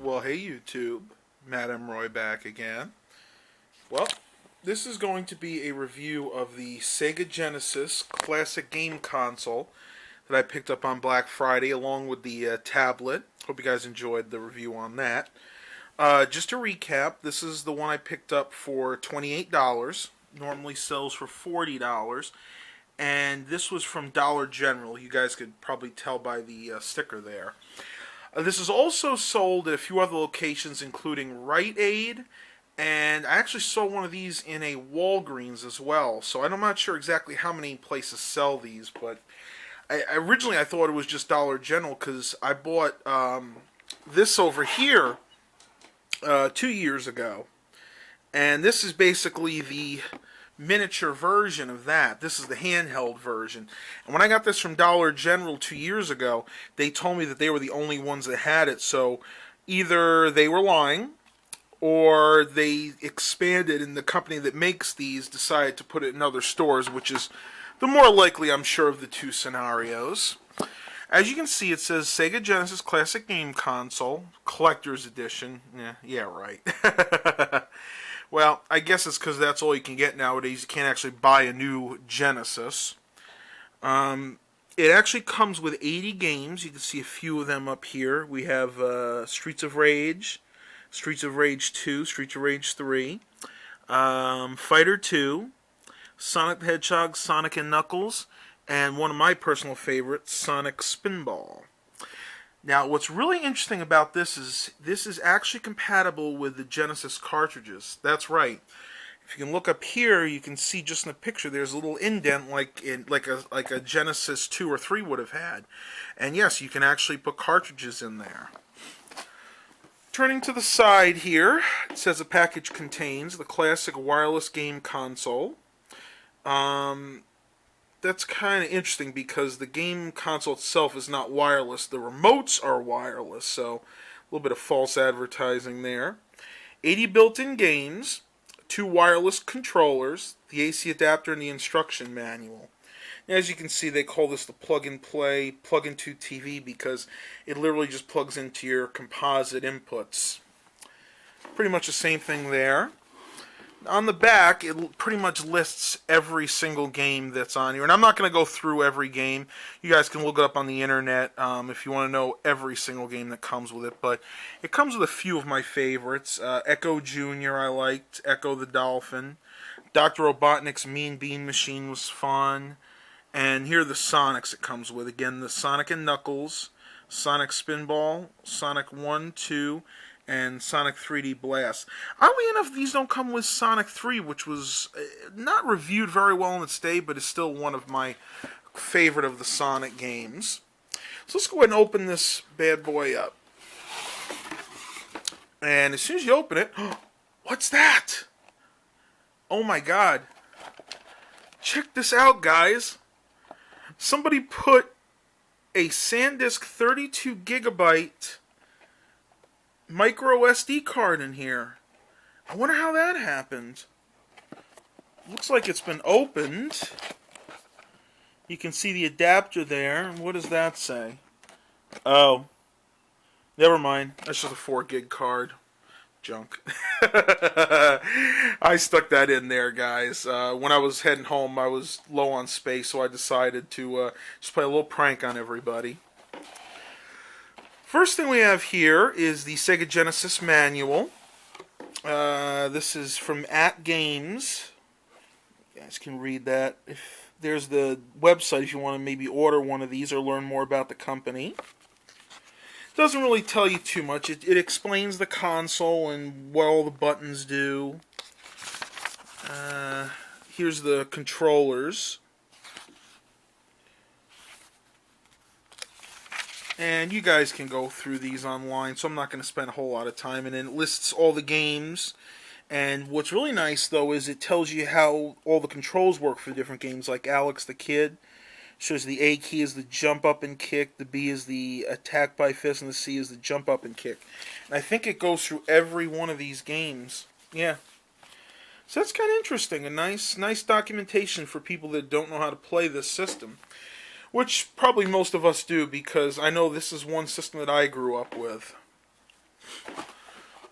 Well, hey YouTube, Madam Roy back again. Well, this is going to be a review of the Sega Genesis Classic Game Console that I picked up on Black Friday along with the tablet. Hope you guys enjoyed the review on that. Just to recap, this is the one I picked up for $28. Normally sells for $40. And this was from Dollar General. You guys could probably tell by the sticker there. This is also sold at a few other locations, including Rite Aid, and I actually saw one of these in a Walgreens as well. So I'm not sure exactly how many places sell these, but originally I thought it was just Dollar General because I bought this over here 2 years ago, and this is basically the miniature version of that. This is the handheld version. And when I got this from Dollar General 2 years ago, they told me that they were the only ones that had it. So either they were lying or they expanded and the company that makes these decided to put it in other stores, which is the more likely, I'm sure, of the two scenarios. As you can see, it says Sega Genesis Classic Game Console, Collector's Edition. Yeah, right. Well, I guess it's because that's all you can get nowadays. You can't actually buy a new Genesis. It actually comes with 80 games. You can see a few of them up here. We have Streets of Rage 2, Streets of Rage 3, Fighter 2, Sonic the Hedgehog, Sonic and Knuckles, and one of my personal favorites, Sonic Spinball. Now, what's really interesting about this is actually compatible with the Genesis cartridges. That's right. If you can look up here, you can see just in the picture there's a little indent like a Genesis 2 or 3 would have had. And yes, you can actually put cartridges in there. Turning to the side here, it says the package contains the classic wireless game console. That's kind of interesting because the game console itself is not wireless. The remotes are wireless, so a little bit of false advertising there. 80 built-in games, 2 wireless controllers, the AC adapter, and the instruction manual. And as you can see, they call this the plug-and-play, plug-into TV because it literally just plugs into your composite inputs. Pretty much the same thing there. On the back, it pretty much lists every single game that's on here. And I'm not going to go through every game. You guys can look it up on the internet if you want to know every single game that comes with it. But it comes with a few of my favorites. Echo Jr. I liked. Echo the Dolphin. Dr. Robotnik's Mean Bean Machine was fun. And here are the Sonics it comes with. Again, the Sonic and Knuckles, Sonic Spinball, Sonic 1, 2, and Sonic 3D Blast. Oddly enough, these don't come with Sonic 3, which was not reviewed very well in its day, but is still one of my favorite of the Sonic games. So let's go ahead and open this bad boy up. And as soon as you open it, what's that? Oh my god. Check this out, guys. Somebody put a SanDisk 32 gigabyte micro SD card in here. I wonder how that happened. Looks like it's been opened. You can see the adapter there. What does that say? Oh, never mind. That's just a 4 gig card. Junk. I stuck that in there, guys. When I was heading home, I was low on space, so I decided to just play a little prank on everybody. First thing we have here is the Sega Genesis manual. This is from @Games. You guys can read that. There's the website if you want to maybe order one of these or learn more about the company. Doesn't really tell you too much. It explains the console and what all the buttons do. Here's the controllers. And you guys can go through these online, so I'm not going to spend a whole lot of time. And then it lists all the games. And what's really nice, though, is it tells you how all the controls work for different games, like Alex the Kid. Shows the A key is the jump up and kick, the B is the attack by fist, and the C is the jump up and kick. And I think it goes through every one of these games. Yeah. So that's kind of interesting. A nice documentation for people that don't know how to play this system. Which probably most of us do, because I know this is one system that I grew up with.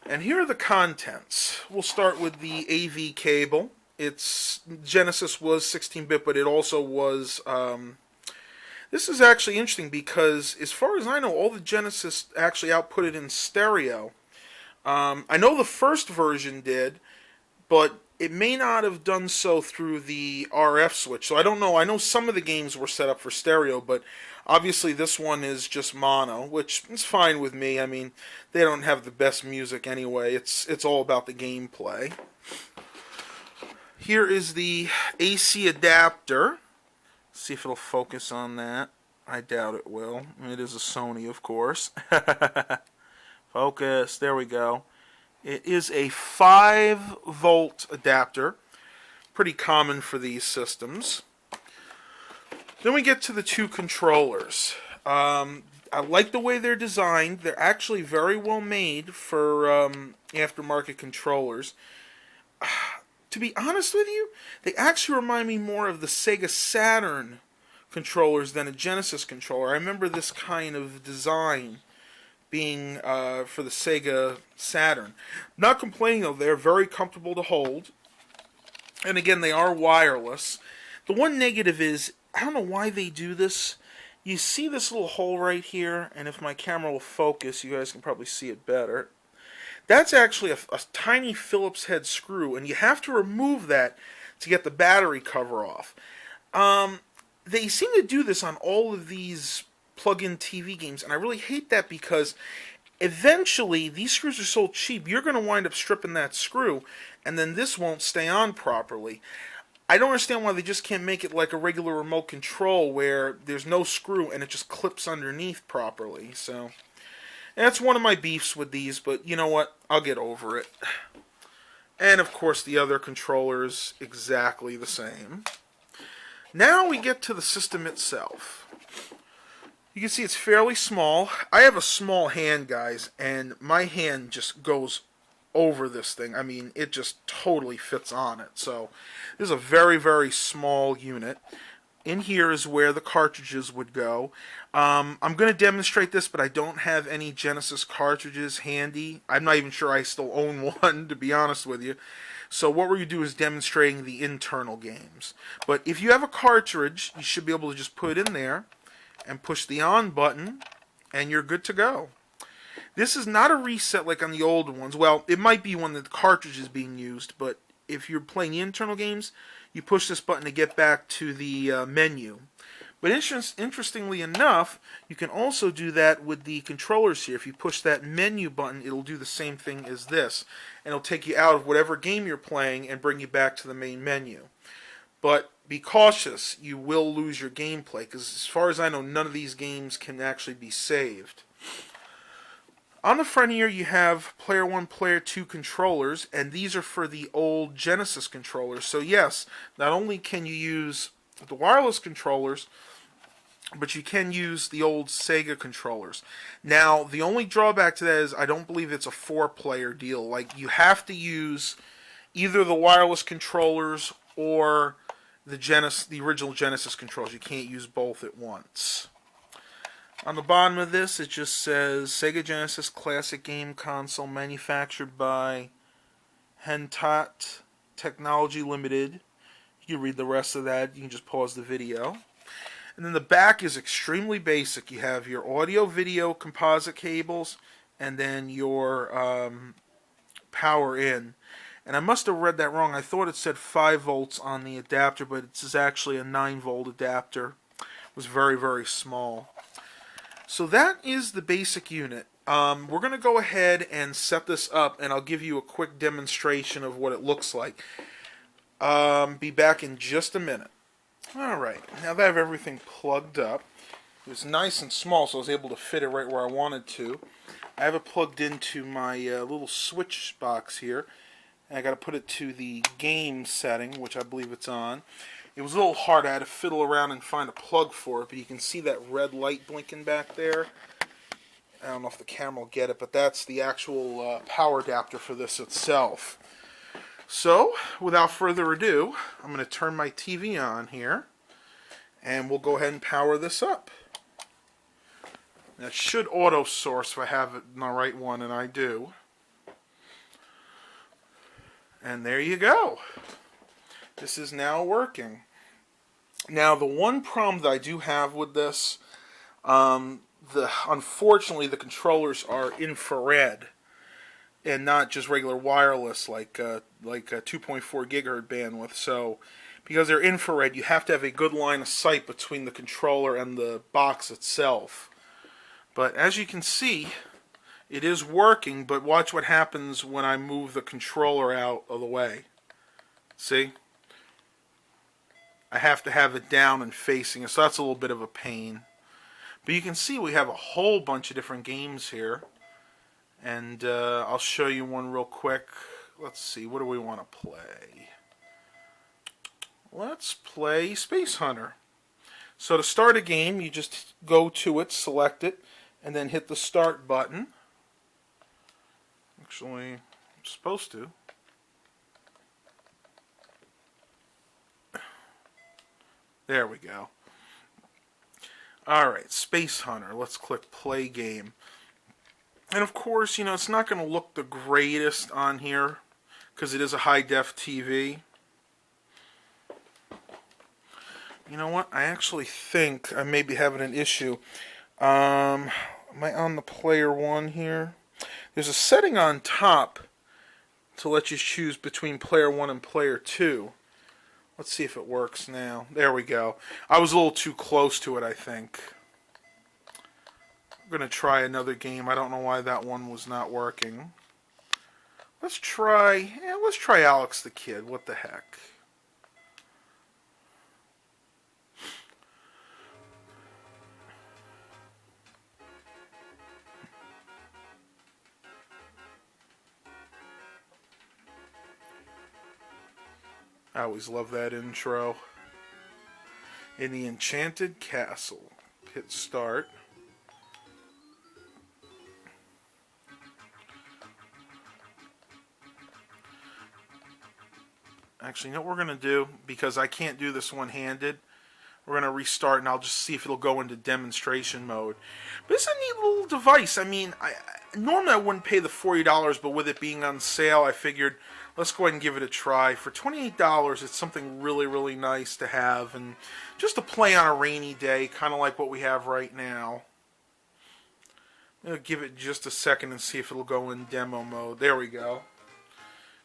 And here are the contents. We'll start with the AV cable. Its Genesis was 16-bit, but it also was... this is actually interesting because, as far as I know, all the Genesis actually outputted in stereo. I know the first version did, but it may not have done so through the RF switch. So I don't know. I know some of the games were set up for stereo, but obviously this one is just mono, which is fine with me. I mean, they don't have the best music anyway. It's all about the gameplay. Here is the AC adapter. See if it'll focus on that. I doubt it will. It is a Sony, of course. Focus. There we go. It is a 5-volt adapter. Pretty common for these systems. Then we get to the two controllers. I like the way they're designed. They're actually very well made for aftermarket controllers. To be honest with you, they actually remind me more of the Sega Saturn controllers than a Genesis controller. I remember this kind of design being for the Sega Saturn. Not complaining though, they're very comfortable to hold. And again, they are wireless. The one negative is, I don't know why they do this. You see this little hole right here, and if my camera will focus, you guys can probably see it better. That's actually a tiny Phillips head screw, and you have to remove that to get the battery cover off. They seem to do this on all of these plug-in TV games, and I really hate that because eventually these screws are so cheap, you're going to wind up stripping that screw, and then this won't stay on properly. I don't understand why they just can't make it like a regular remote control where there's no screw and it just clips underneath properly. So that's one of my beefs with these, but you know what? I'll get over it. And of course the other controllers exactly the same. Now we get to the system itself. You can see it's fairly small. I have a small hand, guys, and my hand just goes over this thing. I mean, it just totally fits on it. So this is a very, very small unit. In here is where the cartridges would go. I'm going to demonstrate this, but I don't have any Genesis cartridges handy. I'm not even sure I still own one, to be honest with you. So what we're going to do is demonstrating the internal games. But if you have a cartridge, you should be able to just put it in there and push the on button, and you're good to go. This is not a reset like on the old ones. Well, it might be when the cartridge is being used, but if you're playing the internal games, you push this button to get back to the menu. But interestingly enough, you can also do that with the controllers here. If you push that menu button, it'll do the same thing as this. And it'll take you out of whatever game you're playing and bring you back to the main menu. But be cautious, you will lose your gameplay, because as far as I know, none of these games can actually be saved. On the front here, you have Player 1, Player 2 controllers, and these are for the old Genesis controllers. So yes, not only can you use the wireless controllers, but you can use the old Sega controllers. Now, the only drawback to that is I don't believe it's a 4-player deal. Like, you have to use either the wireless controllers or the original Genesis controls. You can't use both at once. On the bottom of this, it just says Sega Genesis Classic Game Console, manufactured by Hentat Technology Limited. You can read the rest of that. You can just pause the video. And then the back is extremely basic. You have your audio, video, composite cables, and then your power in. And I must have read that wrong. I thought it said 5 volts on the adapter, but it's actually a 9-volt adapter. It was very, very small. So that is the basic unit. We're going to go ahead and set this up, and I'll give you a quick demonstration of what it looks like. Be back in just a minute. Alright, now that I have everything plugged up, it was nice and small, so I was able to fit it right where I wanted to. I have it plugged into my little switch box here. And I got to put it to the game setting, which I believe it's on. It was a little hard. I had to fiddle around and find a plug for it, but you can see that red light blinking back there. I don't know if the camera will get it, but that's the actual power adapter for this itself. So, without further ado, I'm going to turn my TV on here, and we'll go ahead and power this up. Now, it should auto source if I have it in the right one, and I do. And there you go. This is now working. Now, the one problem that I do have with this, unfortunately, the controllers are infrared and not just regular wireless like a 2.4 gigahertz bandwidth. So, because they're infrared, you have to have a good line of sight between the controller and the box itself. But as you can see, it is working, but watch what happens when I move the controller out of the way. See? I have to have it down and facing it, so that's a little bit of a pain. But you can see we have a whole bunch of different games here. And I'll show you one real quick. Let's see, what do we want to play? Let's play Space Hunter. So to start a game, you just go to it, select it, and then hit the start button. Actually, I'm supposed to. There we go. Alright, Space Hunter. Let's click Play Game. And of course, it's not going to look the greatest on here because it is a high-def TV. You know what? I actually think I may be having an issue. Am I on the player one here? There's a setting on top to let you choose between player one and player two. Let's see if it works now. There we go. I was a little too close to it, I think. I'm going to try another game. I don't know why that one was not working. Let's try Alex the Kid. What the heck? I always love that intro. In the Enchanted Castle. Hit start. Actually, you know what we're going to do? Because I can't do this one-handed, we're going to restart and I'll just see if it'll go into demonstration mode. But it's a neat little device. I mean, normally I wouldn't pay the $40, but with it being on sale, I figured let's go ahead and give it a try. For $28, it's something really, really nice to have and just to play on a rainy day, kind of like what we have right now. I'm going to give it just a second and see if it'll go in demo mode. There we go.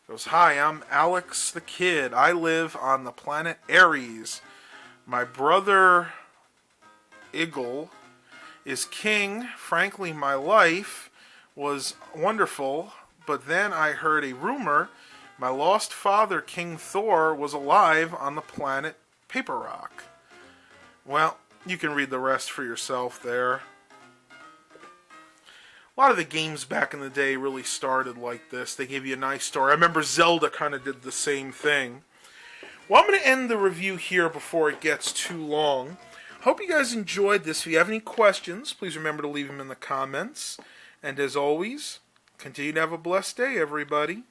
It goes, hi, I'm Alex the Kid. I live on the planet Ares. My brother Eagle is king. Frankly, my life was wonderful, but then I heard a rumor my lost father, King Thor, was alive on the planet Paper Rock. Well, you can read the rest for yourself there. A lot of the games back in the day really started like this. They gave you a nice story. I remember Zelda kind of did the same thing. Well, I'm going to end the review here before it gets too long. Hope you guys enjoyed this. If you have any questions, please remember to leave them in the comments. And as always, continue to have a blessed day, everybody.